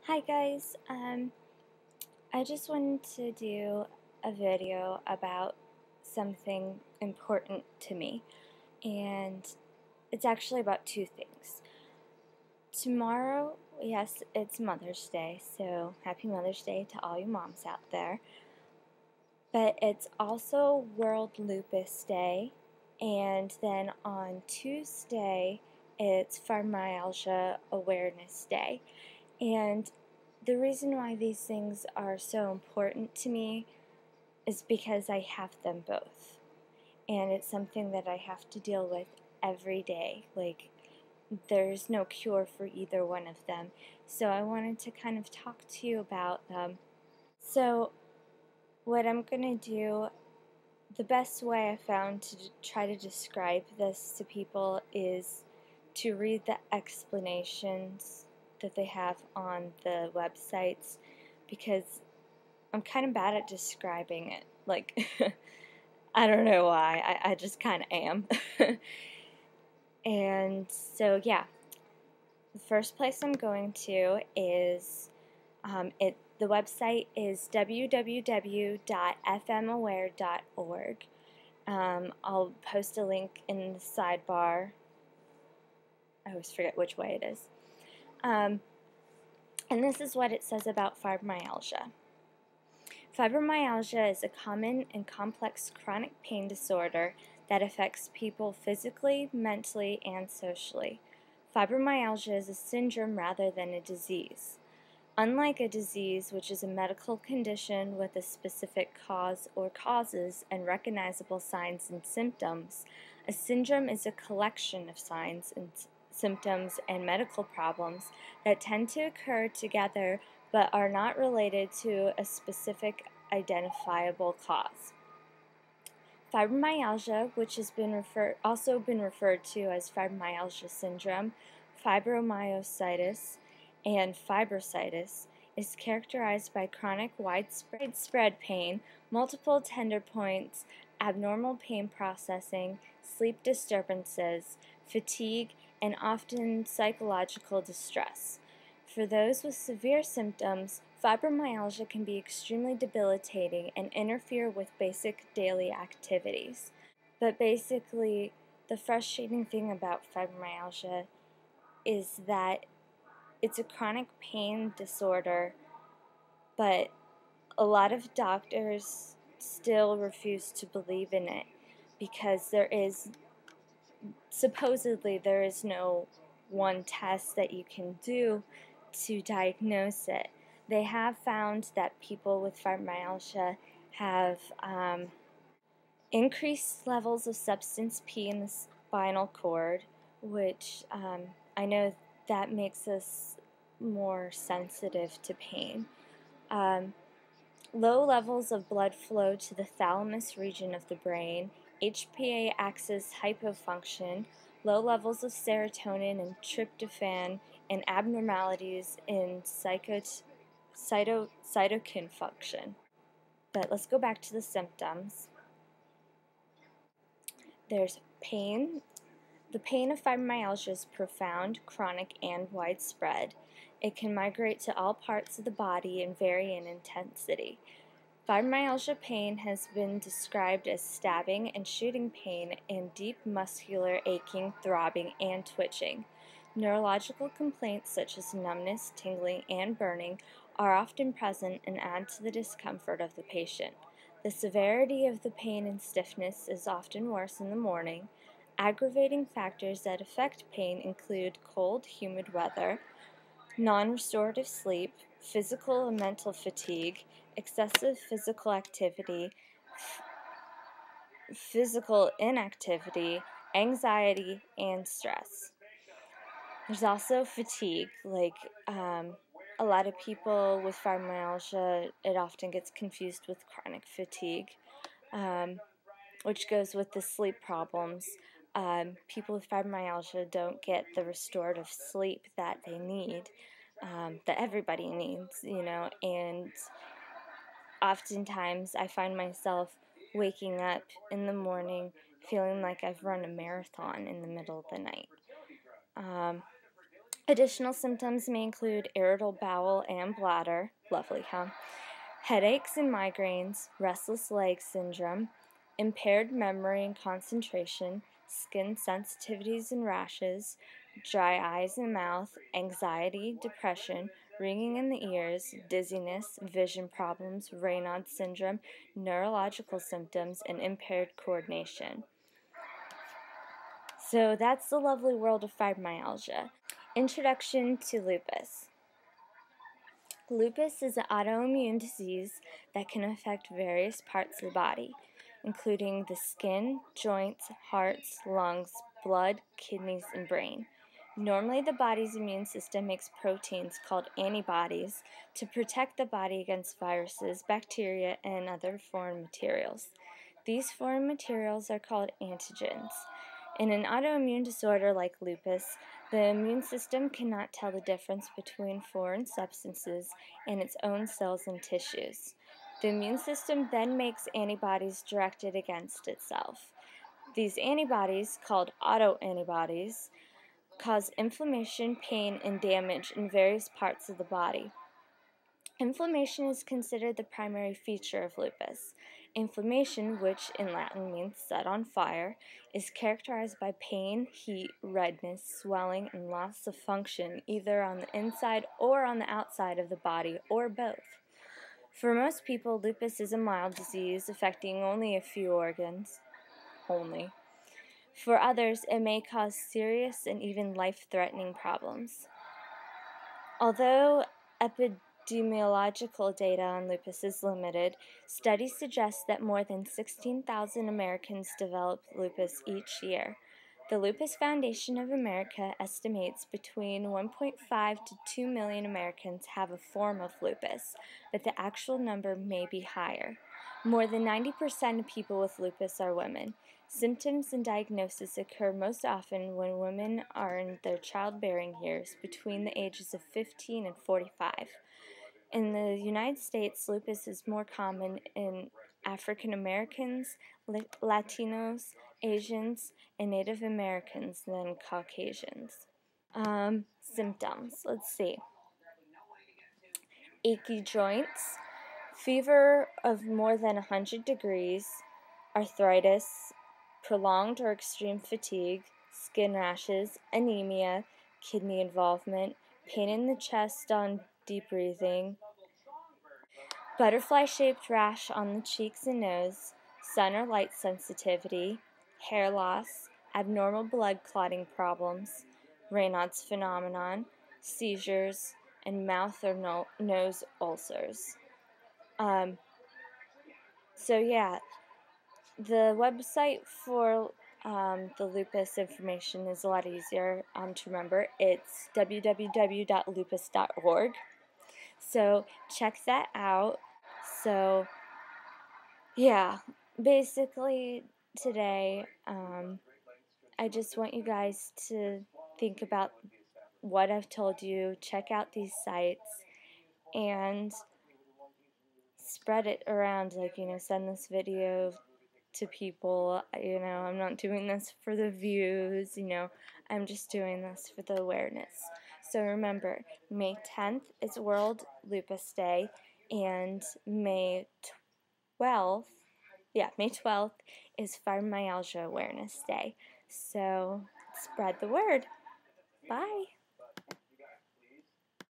Hi guys, I just wanted to do a video about something important to me, and it's actually about two things. Tomorrow, yes, it's Mother's Day, so happy Mother's Day to all you moms out there, but it's also World Lupus Day, and then on Tuesday, it's Fibromyalgia Awareness Day. And the reason why these things are so important to me is because I have them both. And it's something that I have to deal with every day. Like, there's no cure for either one of them. So I wanted to kind of talk to you about them. So what I'm going to do, the best way I found to try to describe this to people is to read the explanations that they have on the websites, because I'm kind of bad at describing it. Like, I don't know why. I just kind of am. And so, yeah, the first place I'm going to is the website is www.fmaware.org. I'll post a link in the sidebar. I always forget which way it is. And this is what it says about fibromyalgia. Fibromyalgia is a common and complex chronic pain disorder that affects people physically, mentally, and socially. Fibromyalgia is a syndrome rather than a disease. Unlike a disease, which is a medical condition with a specific cause or causes and recognizable signs and symptoms, a syndrome is a collection of signs and symptoms and medical problems that tend to occur together but are not related to a specific identifiable cause. Fibromyalgia, which has been also been referred to as fibromyalgia syndrome, fibromyositis, and fibrositis, is characterized by chronic widespread pain, multiple tender points, abnormal pain processing, sleep disturbances, fatigue, and often psychological distress. For those with severe symptoms, fibromyalgia can be extremely debilitating and interfere with basic daily activities. But basically, the frustrating thing about fibromyalgia is that it's a chronic pain disorder, but a lot of doctors still refuse to believe in it because supposedly there is no one test that you can do to diagnose it. They have found that people with fibromyalgia have increased levels of substance P in the spinal cord, which I know that makes us more sensitive to pain. Low levels of blood flow to the thalamus region of the brain, HPA axis hypofunction, low levels of serotonin and tryptophan, and abnormalities in cytokine function. But let's go back to the symptoms. There's pain. The pain of fibromyalgia is profound, chronic, and widespread. It can migrate to all parts of the body and vary in intensity. Fibromyalgia pain has been described as stabbing and shooting pain and deep muscular aching, throbbing, and twitching. Neurological complaints such as numbness, tingling, and burning are often present and add to the discomfort of the patient. The severity of the pain and stiffness is often worse in the morning. Aggravating factors that affect pain include cold, humid weather, non-restorative sleep, physical and mental fatigue, excessive physical activity, physical inactivity, anxiety, and stress. There's also fatigue, like a lot of people with fibromyalgia, it often gets confused with chronic fatigue, which goes with the sleep problems. People with fibromyalgia don't get the restorative sleep that they need, that everybody needs, and oftentimes I find myself waking up in the morning feeling like I've run a marathon in the middle of the night. Additional symptoms may include irritable bowel and bladder, lovely, huh? Headaches and migraines, restless leg syndrome, impaired memory and concentration, skin sensitivities and rashes, dry eyes and mouth, anxiety, depression, ringing in the ears, dizziness, vision problems, Raynaud's syndrome, neurological symptoms, and impaired coordination. So that's the lovely world of fibromyalgia. Introduction to lupus. Lupus is an autoimmune disease that can affect various parts of the body, including the skin, joints, hearts, lungs, blood, kidneys, and brain. Normally, the body's immune system makes proteins called antibodies to protect the body against viruses, bacteria, and other foreign materials. These foreign materials are called antigens. In an autoimmune disorder like lupus, the immune system cannot tell the difference between foreign substances and its own cells and tissues. The immune system then makes antibodies directed against itself. These antibodies, called autoantibodies, cause inflammation, pain, and damage in various parts of the body. Inflammation is considered the primary feature of lupus. Inflammation, which in Latin means set on fire, is characterized by pain, heat, redness, swelling, and loss of function either on the inside or on the outside of the body, or both. For most people, lupus is a mild disease affecting only a few organs. Only. For others, it may cause serious and even life-threatening problems. Although epidemiological data on lupus is limited, studies suggest that more than 16,000 Americans develop lupus each year. The Lupus Foundation of America estimates between 1.5 to 2 million Americans have a form of lupus, but the actual number may be higher. More than 90% of people with lupus are women. Symptoms and diagnosis occur most often when women are in their childbearing years between the ages of 15 and 45. In the United States, lupus is more common in African Americans, Latinos, Asians, and Native Americans than Caucasians. Symptoms. Let's see. Achy joints, fever of more than 100 degrees, arthritis, prolonged or extreme fatigue, skin rashes, anemia, kidney involvement, pain in the chest on deep breathing, butterfly-shaped rash on the cheeks and nose, sun or light sensitivity, hair loss, abnormal blood clotting problems, Raynaud's phenomenon, seizures, and mouth or nose ulcers. So yeah, the website for the lupus information is a lot easier to remember. It's www.lupus.org. So check that out. So yeah, basically today I just want you guys to think about what I've told you. Check out these sites and spread it around, like, send this video to people. I'm not doing this for the views, I'm just doing this for the awareness. So remember, May 10th is World Lupus Day, and May 12th is Fibromyalgia Awareness Day. So spread the word. Bye.